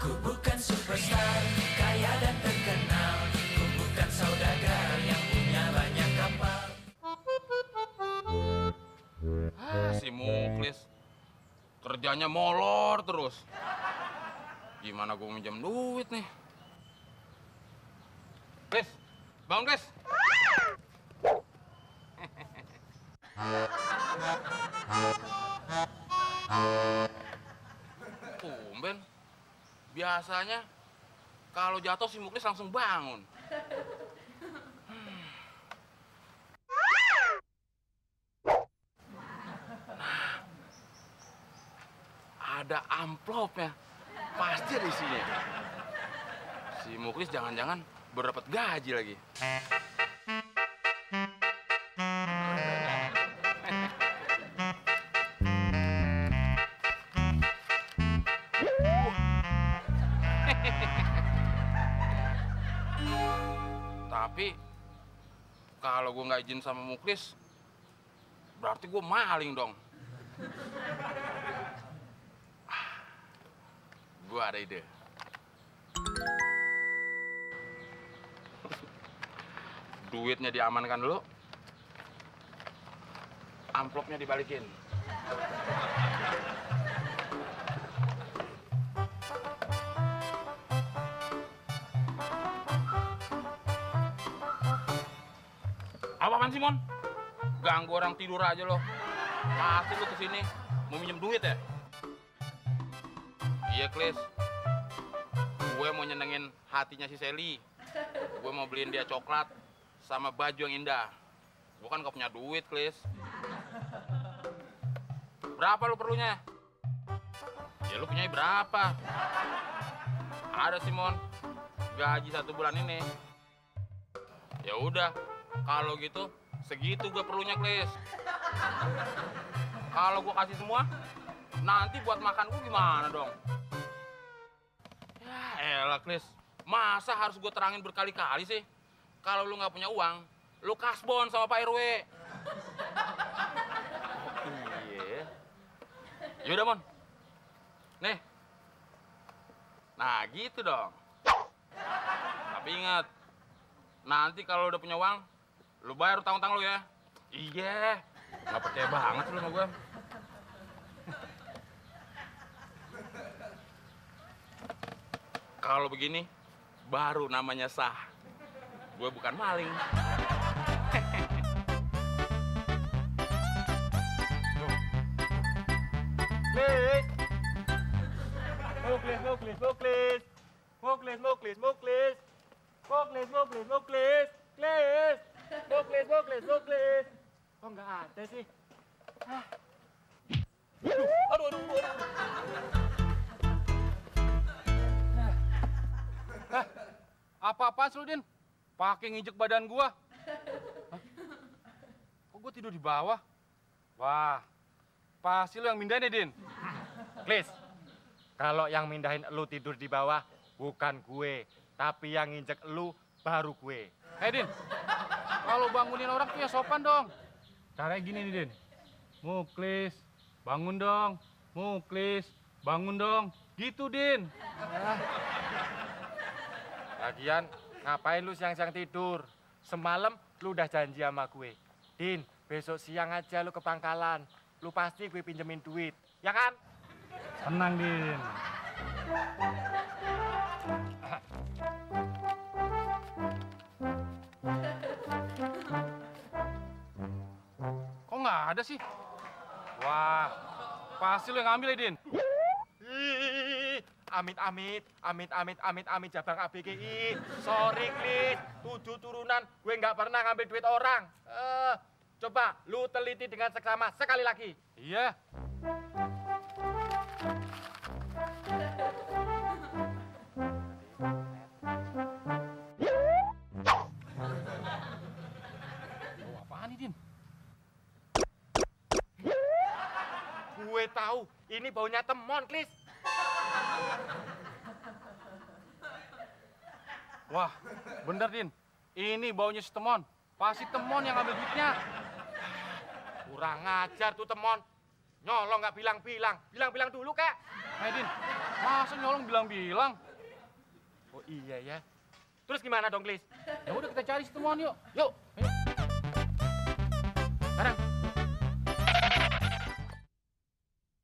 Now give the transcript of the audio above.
Ku bukan superstar, kaya dan terkenal. Ku bukan saudagar yang punya banyak kapal. Si Muklis kerjanya molor terus. Gimana gue minjem duit nih? Klis, bangun Klis. Tumben. Biasanya kalau jatuh si Muklis langsung bangun. Ada amplopnya, pasti ada isinya. Si Muklis jangan-jangan berdapat gaji lagi. Tapi kalau gue nggak izin sama Muklis, berarti gue maling dong. Gue ada ide. Duitnya diamankan dulu, amplopnya dibalikin. Apaan sih, Mon? Ganggu orang tidur aja lo. Pasti lo kesini mau minjem duit ya? Iya, Klis. Gue mau nyenengin hatinya si Sally. Gue mau beliin dia coklat sama baju yang indah. Gue kan gak punya duit, Klis. Berapa lu perlunya? Ya lu punya berapa? Ada, Simon. Gaji 1 bulan ini. Ya udah, kalau gitu segitu gue perlunya, Klis. Kalau gue kasih semua, nanti buat makan gue gimana dong? Ya elah, Klis. Masa harus gue terangin berkali-kali sih? Kalau lu nggak punya uang, lu kasbon sama Pak RW. Iya. Yaudah, Mon. Nih. Nah, gitu dong. Tapi ingat, nanti kalau udah punya uang, lu bayar utang-utang lu ya. Iya. Nggak percaya banget lu sama gue. Kalau begini, baru namanya sah. Gue bukan maling. Muklis. Muklis, Muklis, Muklis. Muklis, Muklis, Muklis. Muklis, Muklis, Muklis. Klis. Muklis, Muklis, Muklis. Kok nggak ada sih? Hah? Aduh, aduh, aduh, aduh. Hah? Apa-apaan sih lu, Din? Pakai nginjek badan gua. Hah? Kok gua tidur di bawah? Wah, pasti lu yang mindahin ya, Din? Klis, kalau yang mindahin lu tidur di bawah bukan gue, tapi yang nginjek lu baru gue. Hei, Din, kalau bangunin orang tuh ya sopan dong. Caranya gini nih, Din. Muklis, bangun dong. Muklis, bangun dong. Gitu, Din. Lagian, ngapain lu siang-siang tidur? Semalam lu udah janji sama gue. Din, besok siang aja lu ke pangkalan. Lu pasti gue pinjemin duit, ya kan? Tenang, Din. Kok nggak ada sih? Wah, pasti lu yang ngambil ya, Din? Ih, amit amit, amit amit, amit amit Jabang ABGI. Sorry, Klis. 7 turunan gue nggak pernah ngambil duit orang. Coba lu teliti dengan seksama sekali lagi. Iya. Oh, apaan nih, Din? Gue tahu, ini baunya temon, Klis. Wah, bener, Din. Ini baunya si Temon. Pasti Temon yang ngambil duitnya. Kurang ngajar tuh temon. Nyolong nggak bilang-bilang. Bilang-bilang dulu, Kek. Din, masa nyolong bilang-bilang? Oh iya ya. Terus gimana dong, Klis? Ya udah kita cari si temuan yuk. Yuk. Barang.